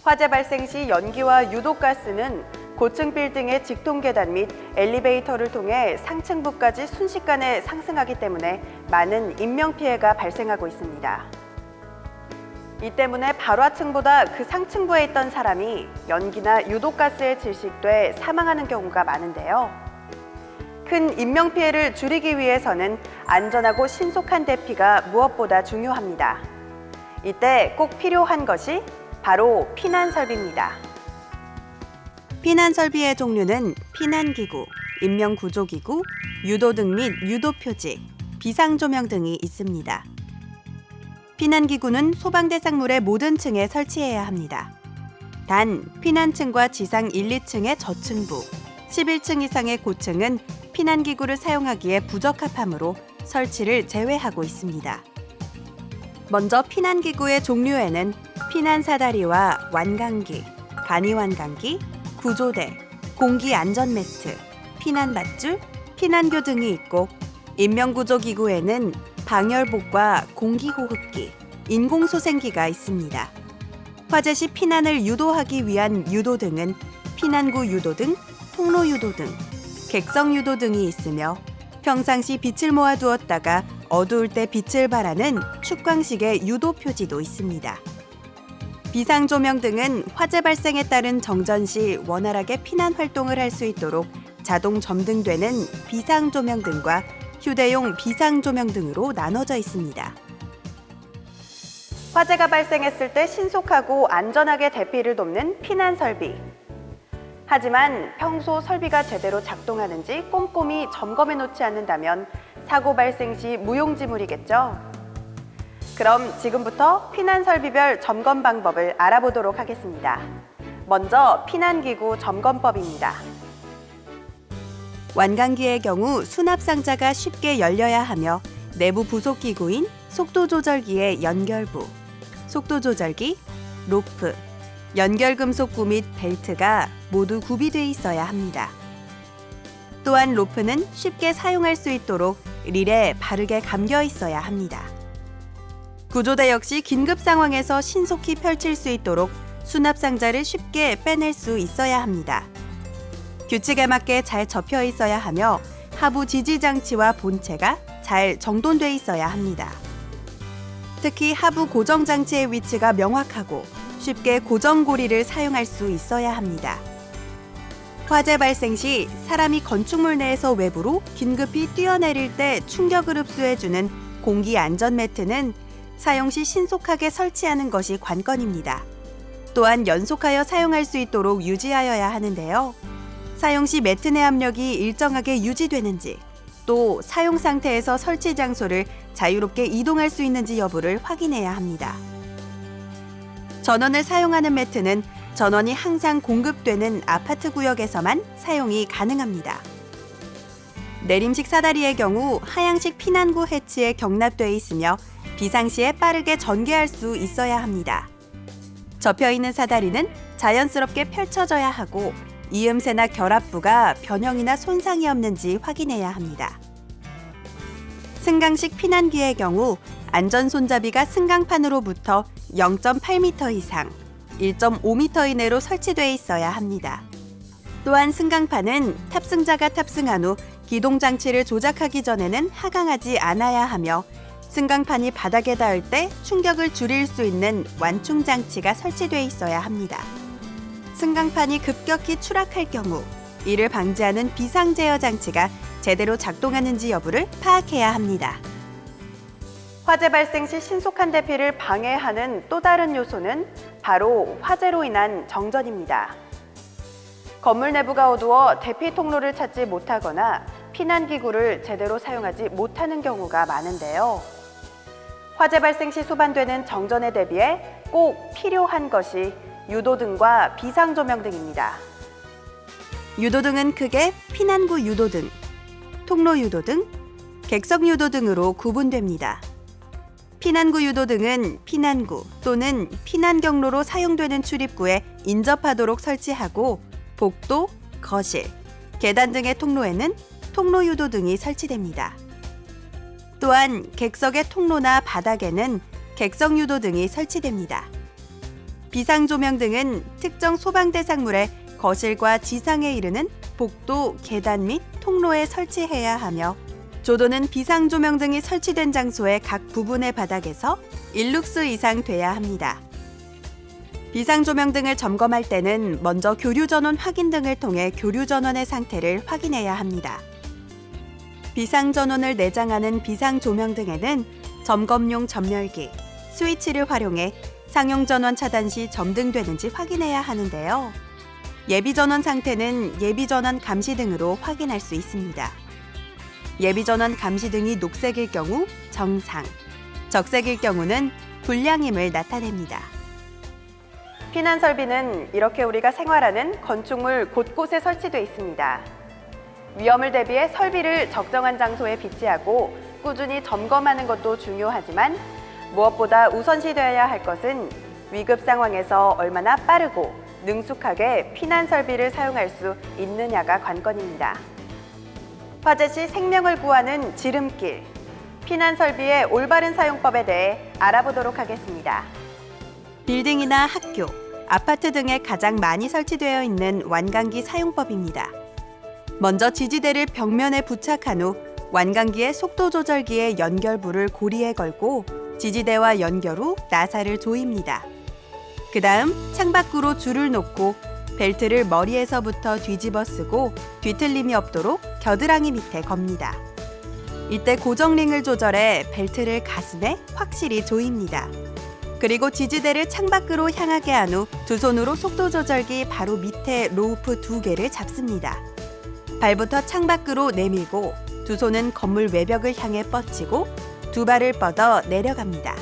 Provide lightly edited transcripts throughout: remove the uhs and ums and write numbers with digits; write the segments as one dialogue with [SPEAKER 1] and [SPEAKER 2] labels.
[SPEAKER 1] 화재 발생 시 연기와 유독가스는 고층 빌딩의 직통 계단 및 엘리베이터를 통해 상층부까지 순식간에 상승하기 때문에 많은 인명피해가 발생하고 있습니다. 이 때문에 발화층보다 그 상층부에 있던 사람이 연기나 유독가스에 질식돼 사망하는 경우가 많은데요. 큰 인명피해를 줄이기 위해서는 안전하고 신속한 대피가 무엇보다 중요합니다. 이때 꼭 필요한 것이 바로 피난설비입니다. 피난설비의 종류는 피난기구, 인명구조기구, 유도등 및 유도표지, 비상조명 등이 있습니다. 피난기구는 소방대상물의 모든 층에 설치해야 합니다. 단, 피난층과 지상 1, 2층의 저층부, 11층 이상의 고층은 피난기구를 사용하기에 부적합하므로 설치를 제외하고 있습니다. 먼저 피난기구의 종류에는 피난사다리와 완강기, 간이완강기, 구조대, 공기안전매트, 피난밧줄, 피난교 등이 있고 인명구조기구에는 방열복과 공기호흡기, 인공소생기가 있습니다. 화재 시 피난을 유도하기 위한 유도등은 피난구 유도등, 통로 유도등, 객석 유도등이 있으며 평상시 빛을 모아두었다가 어두울 때 빛을 발하는 축광식의 유도표지도 있습니다. 비상조명 등은 화재 발생에 따른 정전 시 원활하게 피난 활동을 할 수 있도록 자동 점등되는 비상조명 등과 휴대용 비상조명 등으로 나눠져 있습니다. 화재가 발생했을 때 신속하고 안전하게 대피를 돕는 피난설비. 하지만 평소 설비가 제대로 작동하는지 꼼꼼히 점검해 놓지 않는다면 사고 발생 시 무용지물이겠죠? 그럼 지금부터 피난설비별 점검 방법을 알아보도록 하겠습니다. 먼저 피난기구 점검법입니다. 완강기의 경우 수납상자가 쉽게 열려야 하며 내부 부속기구인 속도조절기의 연결부, 속도조절기, 로프, 연결금속구 및 벨트가 모두 구비돼 있어야 합니다. 또한 로프는 쉽게 사용할 수 있도록 릴에 바르게 감겨 있어야 합니다. 구조대 역시 긴급 상황에서 신속히 펼칠 수 있도록 수납상자를 쉽게 빼낼 수 있어야 합니다. 규칙에 맞게 잘 접혀 있어야 하며 하부 지지장치와 본체가 잘 정돈돼 있어야 합니다. 특히 하부 고정장치의 위치가 명확하고 쉽게 고정고리를 사용할 수 있어야 합니다. 화재 발생 시 사람이 건축물 내에서 외부로 긴급히 뛰어내릴 때 충격을 흡수해주는 공기안전매트는 사용 시 신속하게 설치하는 것이 관건입니다. 또한 연속하여 사용할 수 있도록 유지하여야 하는데요. 사용 시 매트 내 압력이 일정하게 유지되는지, 또 사용 상태에서 설치 장소를 자유롭게 이동할 수 있는지 여부를 확인해야 합니다. 전원을 사용하는 매트는 전원이 항상 공급되는 아파트 구역에서만 사용이 가능합니다. 내림식 사다리의 경우 하향식 피난구 해치에 경납되어 있으며 비상시에 빠르게 전개할 수 있어야 합니다. 접혀있는 사다리는 자연스럽게 펼쳐져야 하고 이음새나 결합부가 변형이나 손상이 없는지 확인해야 합니다. 승강식 피난기의 경우 안전손잡이가 승강판으로부터 0.8m 이상, 1.5m 이내로 설치되어 있어야 합니다. 또한 승강판은 탑승자가 탑승한 후 기동장치를 조작하기 전에는 하강하지 않아야 하며 승강판이 바닥에 닿을 때 충격을 줄일 수 있는 완충장치가 설치되어 있어야 합니다. 승강판이 급격히 추락할 경우 이를 방지하는 비상제어 장치가 제대로 작동하는지 여부를 파악해야 합니다. 화재 발생 시 신속한 대피를 방해하는 또 다른 요소는 바로 화재로 인한 정전입니다. 건물 내부가 어두워 대피 통로를 찾지 못하거나 피난기구를 제대로 사용하지 못하는 경우가 많은데요. 화재 발생 시 소반되는 정전에 대비해 꼭 필요한 것이 유도등과 비상조명 등입니다. 유도등은 크게 피난구 유도등, 통로 유도등, 객석 유도등으로 구분됩니다. 피난구 유도등은 피난구 또는 피난 경로로 사용되는 출입구에 인접하도록 설치하고 복도, 거실, 계단 등의 통로에는 통로 유도등이 설치됩니다. 또한 객석의 통로나 바닥에는 객석 유도등이 설치됩니다. 비상조명 등은 특정 소방 대상물의 거실과 지상에 이르는 복도, 계단 및 통로에 설치해야 하며 조도는 비상조명 등이 설치된 장소의 각 부분의 바닥에서 1룩스 이상 돼야 합니다. 비상조명 등을 점검할 때는 먼저 교류전원 확인 등을 통해 교류전원의 상태를 확인해야 합니다. 비상전원을 내장하는 비상조명 등에는 점검용 점열기, 스위치를 활용해 상용전원 차단 시 점등되는지 확인해야 하는데요. 예비전원 상태는 예비전원 감시 등으로 확인할 수 있습니다. 예비전원 감시 등이 녹색일 경우 정상, 적색일 경우는 불량임을 나타냅니다. 피난 설비는 이렇게 우리가 생활하는 건축물 곳곳에 설치되어 있습니다. 위험을 대비해 설비를 적정한 장소에 비치하고 꾸준히 점검하는 것도 중요하지만 무엇보다 우선시되어야 할 것은 위급 상황에서 얼마나 빠르고 능숙하게 피난 설비를 사용할 수 있느냐가 관건입니다. 화재 시 생명을 구하는 지름길, 피난 설비의 올바른 사용법에 대해 알아보도록 하겠습니다. 빌딩이나 학교, 아파트 등에 가장 많이 설치되어 있는 완강기 사용법입니다. 먼저 지지대를 벽면에 부착한 후 완강기의 속도 조절기의 연결부를 고리에 걸고 지지대와 연결 후 나사를 조입니다. 그 다음 창밖으로 줄을 놓고 벨트를 머리에서부터 뒤집어 쓰고 뒤틀림이 없도록 겨드랑이 밑에 겁니다. 이때 고정링을 조절해 벨트를 가슴에 확실히 조입니다. 그리고 지지대를 창밖으로 향하게 한 후 두 손으로 속도 조절기 바로 밑에 로우프 2개를 잡습니다. 발부터 창밖으로 내밀고 두 손은 건물 외벽을 향해 뻗치고 두 발을 뻗어 내려갑니다.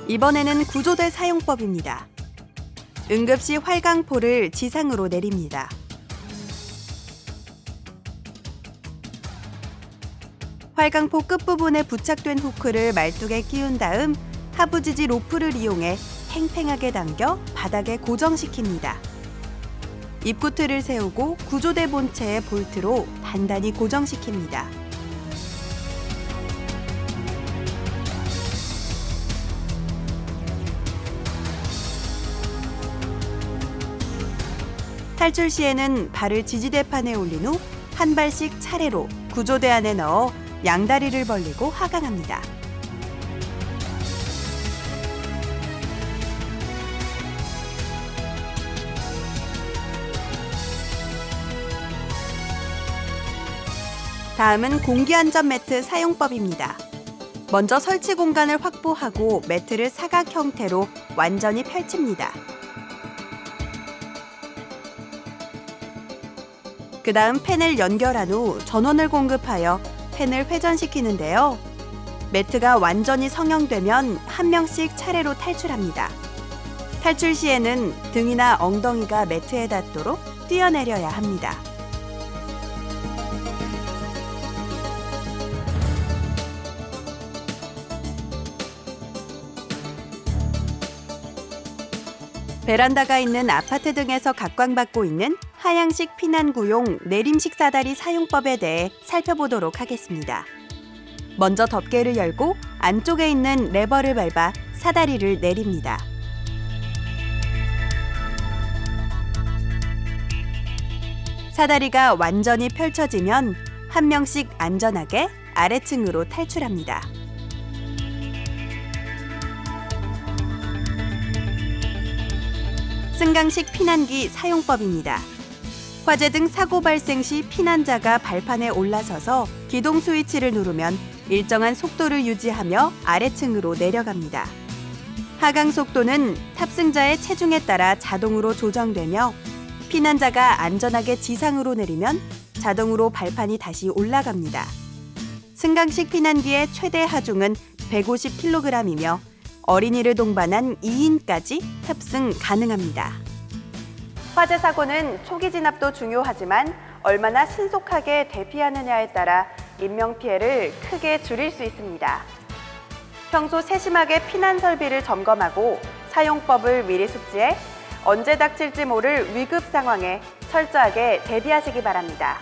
[SPEAKER 1] 이번에는 구조대 사용법입니다. 응급시 활강포를 지상으로 내립니다. 활강포 끝부분에 부착된 후크를 말뚝에 끼운 다음 하부지지 로프를 이용해 팽팽하게 당겨 바닥에 고정시킵니다. 입구틀을 세우고 구조대 본체에 볼트로 단단히 고정시킵니다. 탈출 시에는 발을 지지대판에 올린 후 한 발씩 차례로 구조대 안에 넣어 양다리를 벌리고 하강합니다. 다음은 공기안전 매트 사용법입니다. 먼저 설치 공간을 확보하고 매트를 사각 형태로 완전히 펼칩니다. 그 다음 팬을 연결한 후 전원을 공급하여 팬을 회전시키는데요. 매트가 완전히 성형되면 한 명씩 차례로 탈출합니다. 탈출 시에는 등이나 엉덩이가 매트에 닿도록 뛰어내려야 합니다. 베란다가 있는 아파트 등에서 각광받고 있는 하향식 피난구용 내림식 사다리 사용법에 대해 살펴보도록 하겠습니다. 먼저 덮개를 열고 안쪽에 있는 레버를 밟아 사다리를 내립니다. 사다리가 완전히 펼쳐지면 한 명씩 안전하게 아래층으로 탈출합니다. 승강식 피난기 사용법입니다. 화재 등 사고 발생 시 피난자가 발판에 올라서서 기동 스위치를 누르면 일정한 속도를 유지하며 아래층으로 내려갑니다. 하강 속도는 탑승자의 체중에 따라 자동으로 조정되며 피난자가 안전하게 지상으로 내리면 자동으로 발판이 다시 올라갑니다. 승강식 피난기의 최대 하중은 150kg이며 어린이를 동반한 2인까지 탑승 가능합니다. 화재 사고는 초기 진압도 중요하지만 얼마나 신속하게 대피하느냐에 따라 인명피해를 크게 줄일 수 있습니다. 평소 세심하게 피난 설비를 점검하고 사용법을 미리 숙지해 언제 닥칠지 모를 위급 상황에 철저하게 대비하시기 바랍니다.